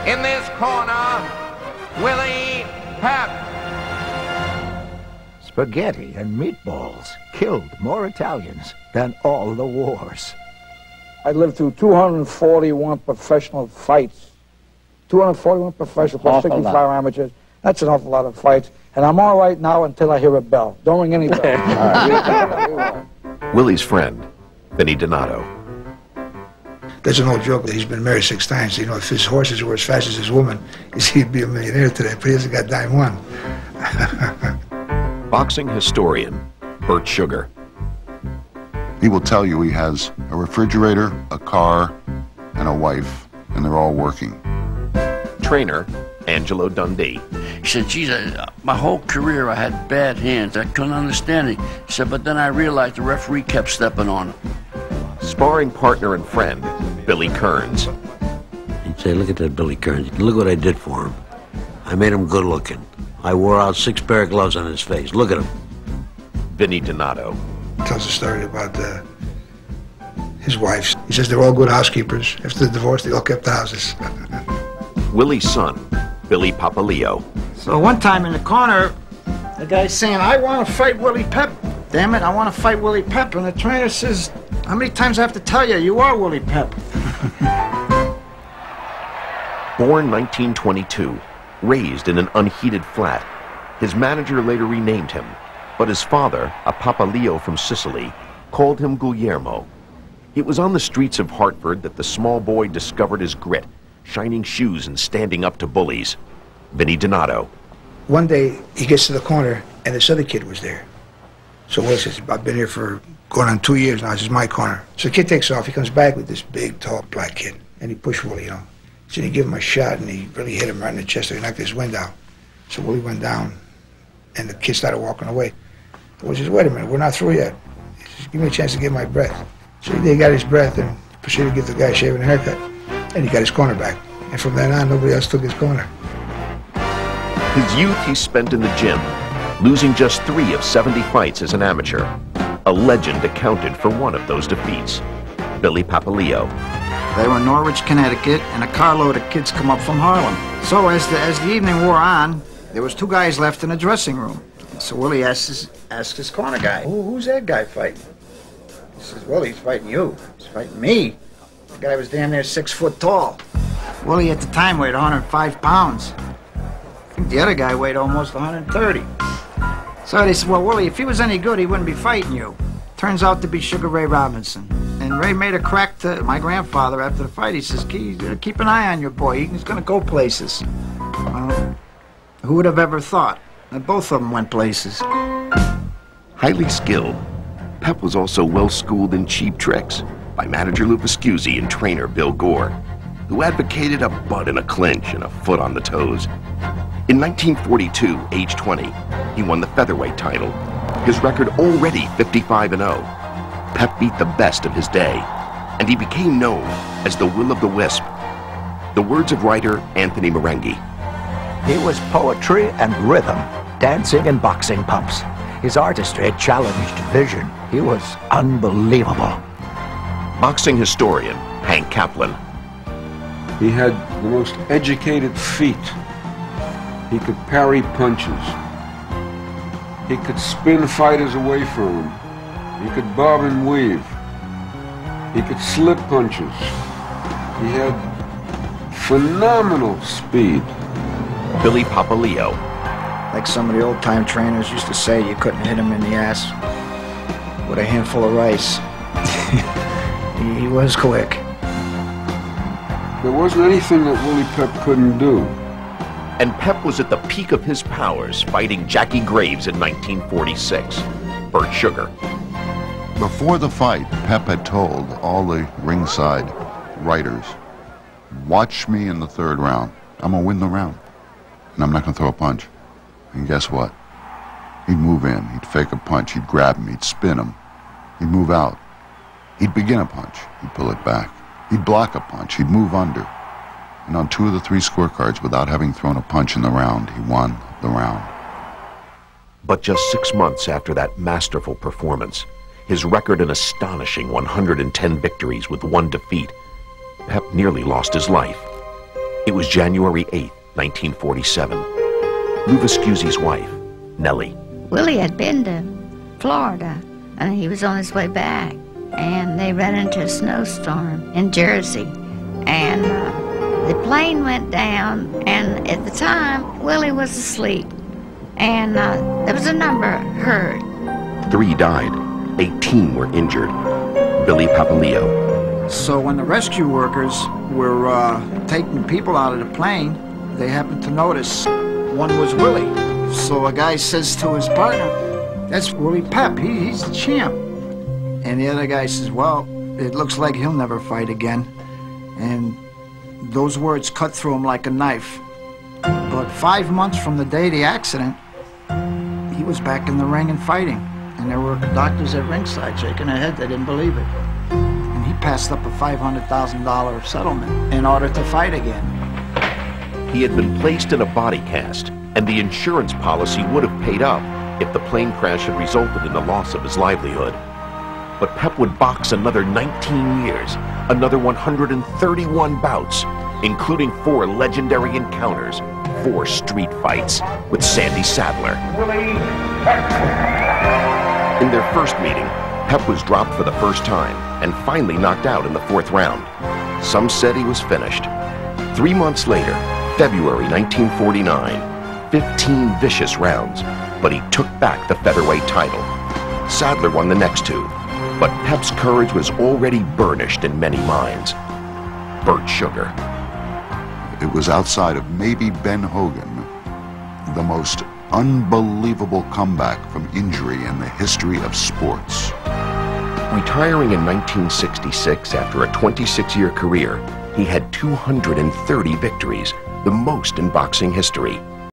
In this corner, Willie Pep. Spaghetti and meatballs killed more Italians than all the wars. I lived through 241 professional fights. 241 professional, plus 65 amateurs. That's an awful lot of fights. And I'm all right now until I hear a bell. Don't ring any bell. Willie's friend, Vinny Donato. There's an old joke that he's been married 6 times. You know, if his horses were as fast as his woman, he'd be a millionaire today, but he hasn't got dime one. Boxing historian, Bert Sugar. He will tell you he has a refrigerator, a car, and a wife, and they're all working. Trainer, Angelo Dundee. He said, geez, my whole career I had bad hands. I couldn't understand it. He said, but then I realized the referee kept stepping on him. Sparring partner and friend, Billy Kearns. He'd say, look at that Billy Kearns. Look what I did for him. I made him good looking. I wore out 6 pair of gloves on his face. Look at him. Vinny Donato. Tells a story about his wives. He says they're all good housekeepers. After the divorce, they all kept the houses. Willie's son, Billy Papaleo. So one time in the corner, the guy's saying, I want to fight Willie Pep. Damn it, I want to fight Willie Pep. And the trainer says, how many times do I have to tell you, you are Willie Pep? Born 1922, raised in an unheated flat, his manager later renamed him, but his father, a Papaleo from Sicily, called him Guglielmo. It was on the streets of Hartford that the small boy discovered his grit, shining shoes and standing up to bullies. Vinny Donato. One day, he gets to the corner, and this other kid was there. So Willie says, I've been here for going on 2 years now, this is my corner. So the kid takes off, he comes back with this big, tall, black kid, and he pushed Willie, you know. So he gave him a shot, and he really hit him right in the chest, so he knocked his wind out. So Willie went down, and the kid started walking away. Willie says, wait a minute, we're not through yet. He says, give me a chance to get my breath. So he got his breath and proceeded to give the guy shaving a haircut. And he got his corner back. And from then on, nobody else took his corner. His youth he spent in the gym, losing just 3 of 70 fights as an amateur. A legend accounted for one of those defeats, Billy Papaleo. They were in Norwich, Connecticut, and a carload of kids come up from Harlem. So as the evening wore on, there was 2 guys left in the dressing room. So Willie asked his corner guy, who's that guy fighting? He says, well, he's fighting you. He's fighting me. The guy was damn near 6 foot tall. Willie at the time weighed 105 pounds. I think the other guy weighed almost 130. So they said, well, Willie, if he was any good, he wouldn't be fighting you. Turns out to be Sugar Ray Robinson. And Ray made a crack to my grandfather after the fight. He says, keep an eye on your boy. He's going to go places. Who would have ever thought? Both of them went places. Highly skilled, Pep was also well-schooled in cheap tricks by manager Lou Pascuzzi and trainer Bill Gore, who advocated a butt in a clinch and a foot on the toes. In 1942, age 20, he won the Featherweight title, his record already 55-0. Pep beat the best of his day, and he became known as the Will of the Wisp. The words of writer Anthony Marenghi. He was poetry and rhythm, dancing and boxing pumps. His artistry challenged vision. He was unbelievable. Boxing historian Hank Kaplan. He had the most educated feet. He could parry punches. He could spin fighters away from him. He could bob and weave. He could slip punches. He had phenomenal speed. Billy Papaleo. Like some of the old-time trainers used to say, you couldn't hit him in the ass with a handful of rice. He was quick. There wasn't anything that Willie Pep couldn't do. And Pep was at the peak of his powers fighting Jackie Graves in 1946. Bert Sugar. Before the fight, Pep had told all the ringside writers, watch me in the 3rd round. I'm going to win the round. And I'm not going to throw a punch. And guess what? He'd move in, he'd fake a punch, he'd grab him, he'd spin him. He'd move out. He'd begin a punch, he'd pull it back. He'd block a punch, he'd move under. And on 2 of the 3 scorecards, without having thrown a punch in the round, he won the round. But just 6 months after that masterful performance, his record an astonishing 110 victories with 1 defeat, Pep nearly lost his life. It was January 8th, 1947. Lou Viscusi's wife, Nellie. Willie had been to Florida, and he was on his way back, and they ran into a snowstorm in Jersey, and the plane went down, and at the time, Willie was asleep, and there was a number heard. 3 died, 18 were injured. Willie Papaleo. So when the rescue workers were taking people out of the plane, they happened to notice one was Willie. So a guy says to his partner, "That's Willie Pep, he's the champ." And the other guy says, "Well, it looks like he'll never fight again." And those words cut through him like a knife. But 5 months from the day of the accident, he was back in the ring and fighting. And there were doctors at ringside shaking their head, they didn't believe it. And he passed up a $500,000 settlement in order to fight again. He had been placed in a body cast, and the insurance policy would have paid up if the plane crash had resulted in the loss of his livelihood. But Pep would box another 19 years, another 131 bouts, including 4 legendary encounters, 4 street fights with Sandy Sadler. Willie Pep. In their first meeting, Pep was dropped for the first time and finally knocked out in the 4th round. Some said he was finished. 3 months later, February 1949, 15 vicious rounds, but he took back the featherweight title. Sadler won the next 2, but Pep's courage was already burnished in many minds. Burnt sugar. It was outside of maybe Ben Hogan, the most unbelievable comeback from injury in the history of sports. Retiring in 1966 after a 26-year career, he had 230 victories, the most in boxing history.